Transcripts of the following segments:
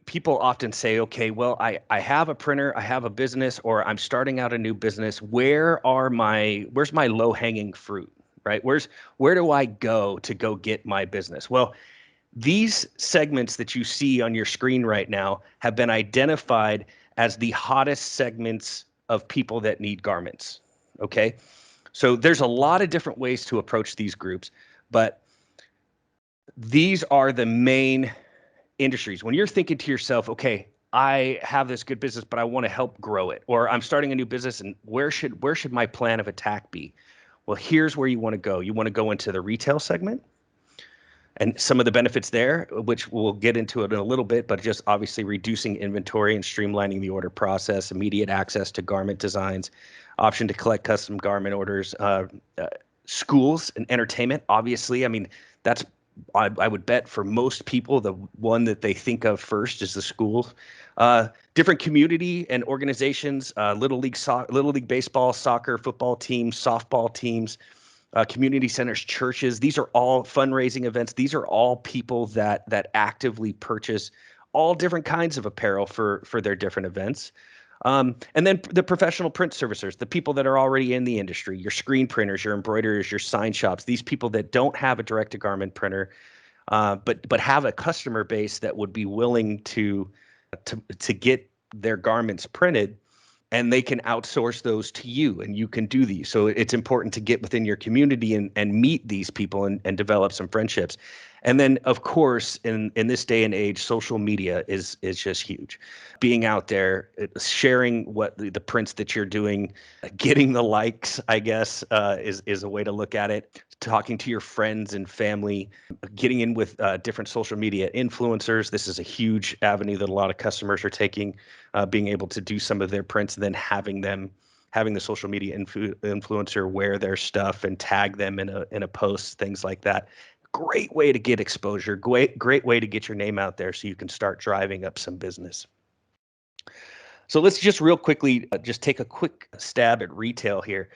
People often say, okay, well, I have a printer, I have a business, or I'm starting out a new business. Where's my low hanging fruit, right? Where do I go to go get my business? Well, these segments that you see on your screen right now have been identified as the hottest segments of people that need garments. Okay. So there's a lot of different ways to approach these groups, but these are the main industries. When you're thinking to yourself, okay, I have this good business, but I want to help grow it, or I'm starting a new business, and where should my plan of attack be? Well, here's where you want to go. You want to go into the retail segment and some of the benefits there, which we'll get into it in a little bit, but just obviously reducing inventory and streamlining the order process, immediate access to garment designs, option to collect custom garment orders, schools and entertainment. Obviously, I mean, that's I would bet for most people, the one that they think of first is the schools. Different community and organizations, little league baseball, soccer, football teams, softball teams, community centers, churches. These are all fundraising events. These are all people that actively purchase all different kinds of apparel for their different events. And then the professional print servicers, the people that are already in the industry, your screen printers, your embroiderers, your sign shops, these people that don't have a direct-to-garment printer, but have a customer base that would be willing to get their garments printed, and they can outsource those to you, and you can do these. So it's important to get within your community and meet these people and develop some friendships. And then, of course, in this day and age, social media is just huge. Being out there, sharing what the prints that you're doing, getting the likes, I guess, is a way to look at it. Talking to your friends and family, getting in with different social media influencers. This is a huge avenue that a lot of customers are taking, being able to do some of their prints and then having the social media influencer wear their stuff and tag them in a post, things like that. Great way to get exposure. Great way to get your name out there so you can start driving up some business. So let's just real quickly just take a quick stab at retail here.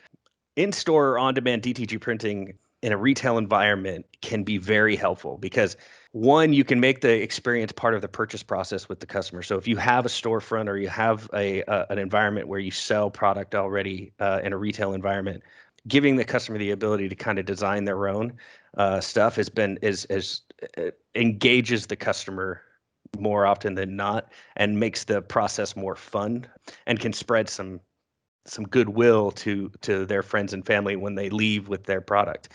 In-store or on-demand DTG printing in a retail environment can be very helpful because, one, you can make the experience part of the purchase process with the customer. So if you have a storefront or you have an environment where you sell product already in a retail environment, giving the customer the ability to kind of design their own stuff engages the customer more often than not and makes the process more fun and can spread some goodwill to their friends and family when they leave with their product.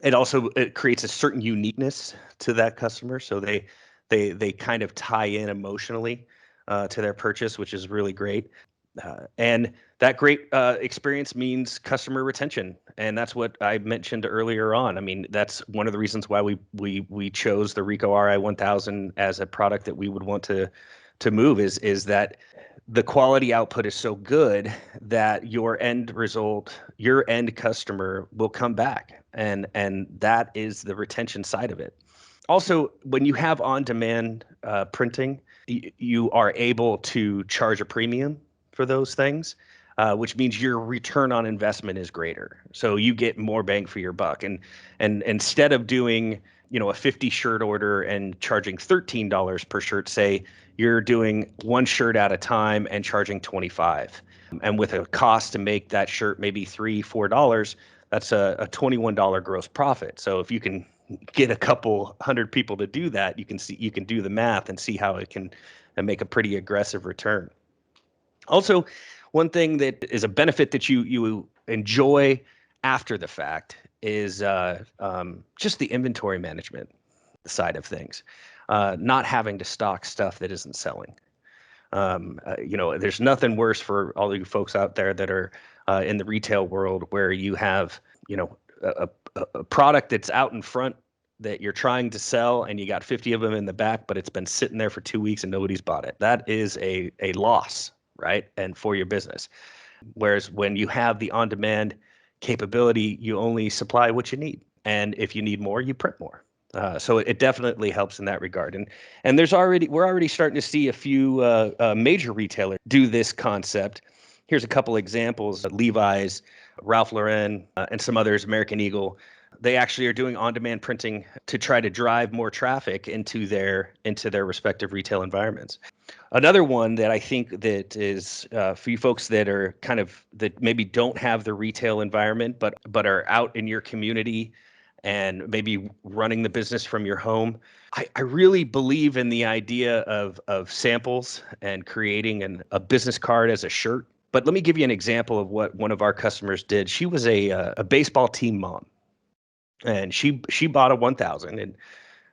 It creates a certain uniqueness to that customer, so they kind of tie in emotionally to their purchase, which is really great. And that great experience means customer retention, and that's what I mentioned earlier on. I mean, that's one of the reasons why we chose the Ricoh RI 1000 as a product that we would want to move is that the quality output is so good that your end result, your end customer will come back, and that is the retention side of it. Also, when you have on-demand printing, you are able to charge a premium for those things, which means your return on investment is greater. So you get more bang for your buck. And instead of doing, a 50 shirt order and charging $13 per shirt, say you're doing one shirt at a time and charging 25. And with a cost to make that shirt maybe $3-4, that's a $21 gross profit. So if you can get a couple hundred people to do that, you can do the math and see how it can make a pretty aggressive return. Also, one thing that is a benefit that you enjoy after the fact is just the inventory management side of things, not having to stock stuff that isn't selling. There's nothing worse for all you folks out there that are in the retail world where you have, a product that's out in front that you're trying to sell and you got 50 of them in the back, but it's been sitting there for 2 weeks and nobody's bought it. That is a loss, right? And for your business. Whereas when you have the on-demand capability, you only supply what you need. And if you need more, you print more. So it definitely helps in that regard. And we're already starting to see a few major retailers do this concept. Here's a couple examples: Levi's, Ralph Lauren, and some others, American Eagle. they actually are doing on-demand printing to try to drive more traffic into their respective retail environments. Another one that I think that is for you folks that are kind of that maybe don't have the retail environment, but are out in your community and maybe running the business from your home. I really believe in the idea of samples and creating a business card as a shirt. But let me give you an example of what one of our customers did. She was a baseball team mom, and she bought a 1000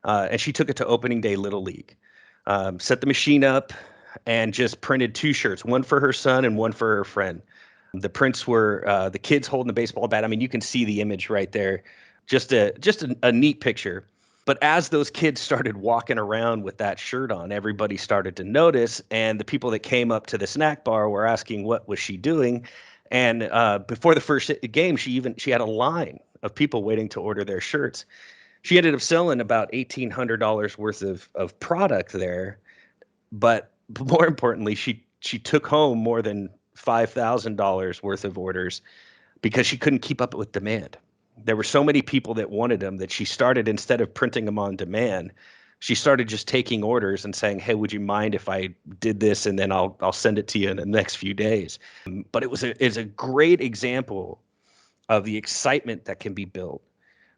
and she took it to opening day Little League. Set the machine up and just printed two shirts, one for her son and one for her friend. The prints were the kids holding the baseball bat. I mean, you can see the image right there. Just a neat picture. But as those kids started walking around with that shirt on, everybody started to notice, and the people that came up to the snack bar were asking what was she doing. And before the first game, she had a line of people waiting to order their shirts. She ended up selling about $1,800 worth of product there, but more importantly, she took home more than $5,000 worth of orders because she couldn't keep up with demand. There were so many people that wanted them that she started, instead of printing them on demand, she started just taking orders and saying, "Hey, would you mind if I did this, and then I'll send it to you in the next few days." But it's a great example of the excitement that can be built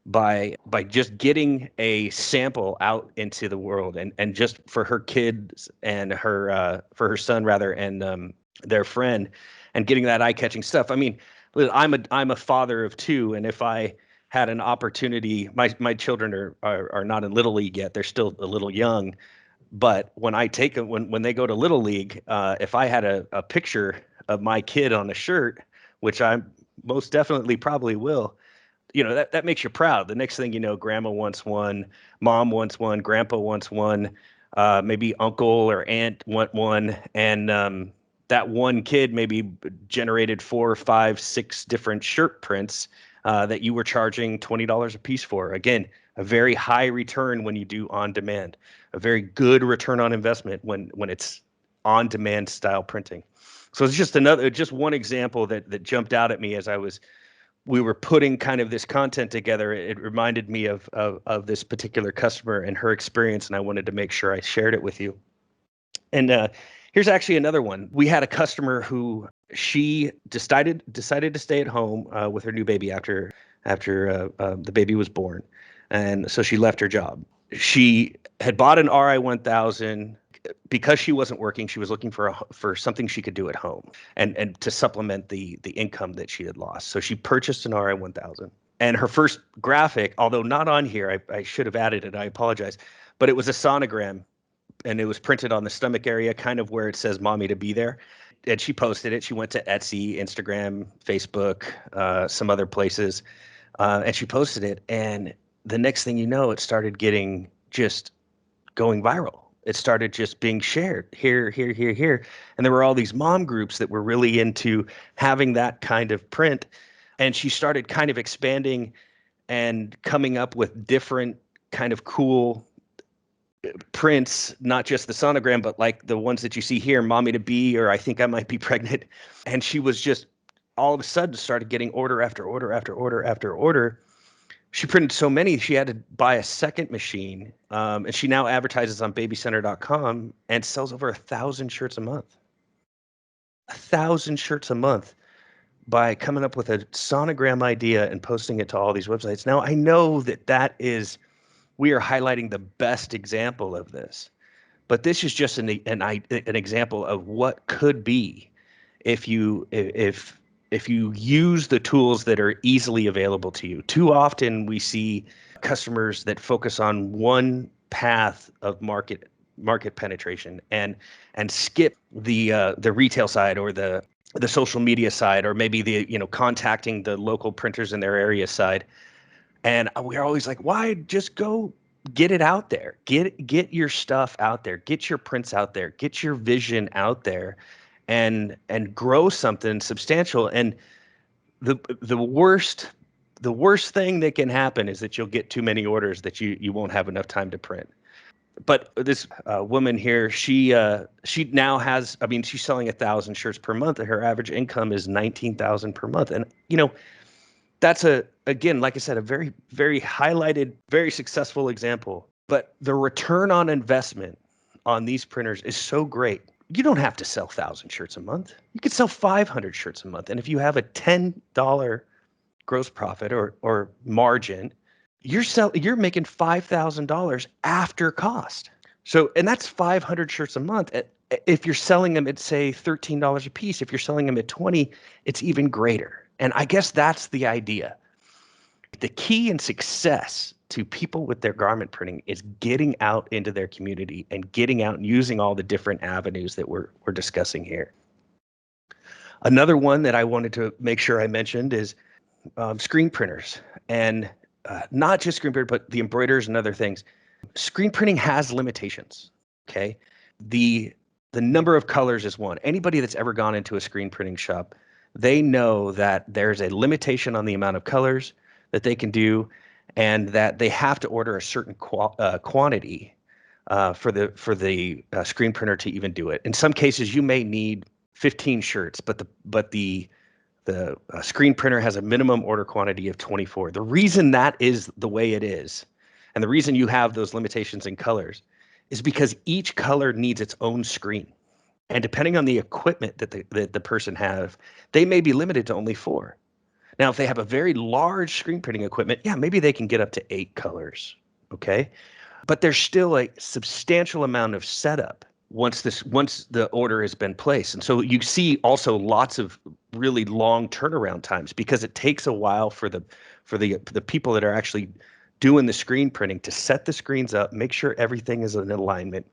by just getting a sample out into the world, and just for her kids and her for her son rather, and their friend, and getting that eye-catching stuff. I mean, I'm a father of two, and if I had an opportunity, my children are not in Little League yet. They're still a little young, but when I take them, when they go to Little League, if I had a picture of my kid on a shirt, which I most definitely probably will, that makes you proud. The next thing you know, grandma wants one, mom wants one, grandpa wants one, maybe uncle or aunt want one, and that one kid maybe generated 4, 5, 6 different shirt prints that you were charging $20 a piece for. Again, a very high return when you do on demand, a very good return on investment when it's on demand style printing. So it's just one example that jumped out at me as we were putting kind of this content together. It reminded me of this particular customer and her experience, and I wanted to make sure I shared it with you. And here's actually another one. We had a customer who she decided to stay at home with her new baby after the baby was born, and so she left her job. She had bought an RI 1000 because she wasn't working. She was looking for something she could do at home and to supplement the income that she had lost. So she purchased an RI 1000. And her first graphic, although not on here, I should have added it. I apologize, but it was a sonogram, and it was printed on the stomach area, kind of where it says "Mommy to be there." And she posted it. She went to Etsy, Instagram, Facebook, some other places, and she posted it. And the next thing you know, it started getting just going viral. It started just being shared here, here, here, here. And there were all these mom groups that were really into having that kind of print. And she started kind of expanding and coming up with different kind of cool prints, not just the sonogram, but like the ones that you see here, "Mommy to be," or "I think I might be pregnant." And she was just all of a sudden started getting order after order after order after order. She printed so many, she had to buy a second machine. And she now advertises on babycenter.com and sells over 1,000 shirts a month. 1,000 shirts a month by coming up with a sonogram idea and posting it to all these websites. Now, I know we are highlighting the best example of this, but this is just an example of what could be if you use the tools that are easily available to you. Too often we see customers that focus on one path of market penetration and skip the retail side, or the social media side, or maybe the contacting the local printers in their area side. And we're always like, why just go get it out there? Get your stuff out there. Get your prints out there. Get your vision out there, and grow something substantial. And the worst thing that can happen is that you'll get too many orders that you won't have enough time to print. But this woman here, she now has, I mean, she's selling 1,000 shirts per month, and her average income is 19,000 per month. And that's again, like I said, a very, very highlighted, very successful example. But the return on investment on these printers is so great. You don't have to sell 1,000 shirts a month. You could sell 500 shirts a month. And if you have a $10 gross profit or margin, you're making $5,000 after cost. So, and that's 500 shirts a month. If you're selling them at, say, $13 a piece, if you're selling them at 20, it's even greater. And I guess that's the idea. The key in success to people with their garment printing is getting out into their community and getting out and using all the different avenues that we're discussing here. Another one that I wanted to make sure I mentioned is screen printers, and not just screen printers, but the embroiderers and other things. Screen printing has limitations. Okay, the number of colors is one. Anybody that's ever gone into a screen printing shop, they know that there's a limitation on the amount of colors that they can do, and that they have to order a certain quantity for the screen printer to even do it. In some cases, you may need 15 shirts, but the screen printer has a minimum order quantity of 24. The reason that is the way it is, and the reason you have those limitations in colors, is because each color needs its own screen. And depending on the equipment that the person have, they may be limited to only 4. Now, if they have a very large screen printing equipment, yeah, maybe they can get up to 8 colors, okay? But there's still a substantial amount of setup once the order has been placed. And so you see also lots of really long turnaround times, because it takes a while for the people that are actually doing the screen printing to set the screens up, make sure everything is in alignment,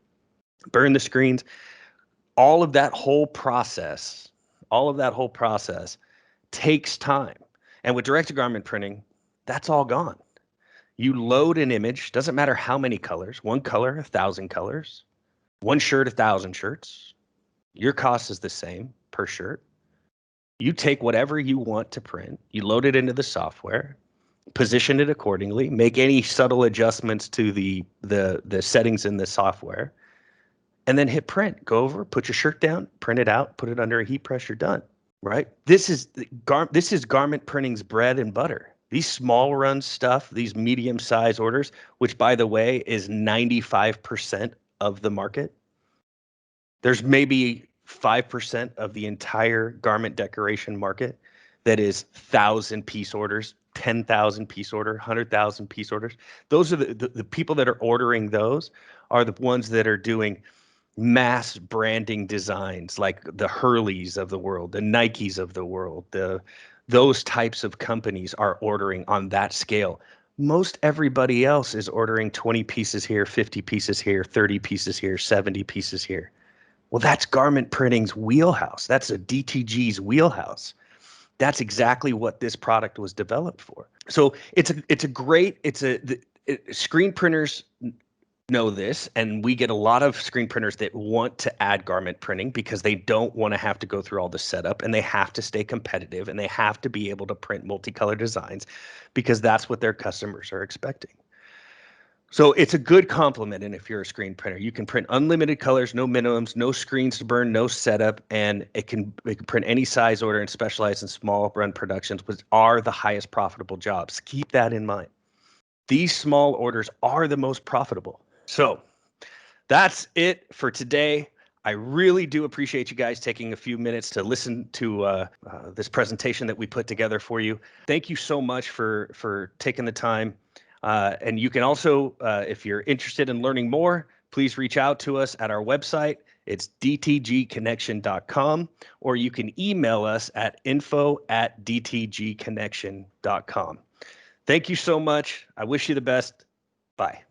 burn the screens. All of that whole process takes time. And with direct-to-garment printing, that's all gone. You load an image, doesn't matter how many colors, one color, 1,000 colors, one shirt, 1,000 shirts. Your cost is the same per shirt. You take whatever you want to print, you load it into the software, position it accordingly, make any subtle adjustments to the settings in the software, and then hit print. Go over, put your shirt down, print it out, put it under a heat press, you're done. Right? This is garment printing's bread and butter. These small run stuff, these medium size orders, which by the way is 95% of the market. There's maybe 5% of the entire garment decoration market that is 1,000 piece orders, 10,000 piece order, 100,000 piece orders. Those are the people that are ordering those are the ones that are doing mass branding designs, like the Hurleys of the world, the Nikes of the world. Those types of companies are ordering on that scale. Most everybody else is ordering 20 pieces here, 50 pieces here, 30 pieces here, 70 pieces here. Well, that's garment printing's wheelhouse. That's a DTG's wheelhouse. That's exactly what this product was developed for. So screen printers know this, and we get a lot of screen printers that want to add garment printing because they don't want to have to go through all the setup, and they have to stay competitive, and they have to be able to print multicolor designs because that's what their customers are expecting. So it's a good complement. And if you're a screen printer, you can print unlimited colors, no minimums, no screens to burn, no setup, and it can print any size order and specialize in small run productions, which are the highest profitable jobs. Keep that in mind. These small orders are the most profitable. So that's it for today. I really do appreciate you guys taking a few minutes to listen to this presentation that we put together for you. Thank you so much for taking the time. And you can also, if you're interested in learning more, please reach out to us at our website. It's dtgconnection.com, or you can email us at info@dtgconnection.com. Thank you so much. I wish you the best. Bye.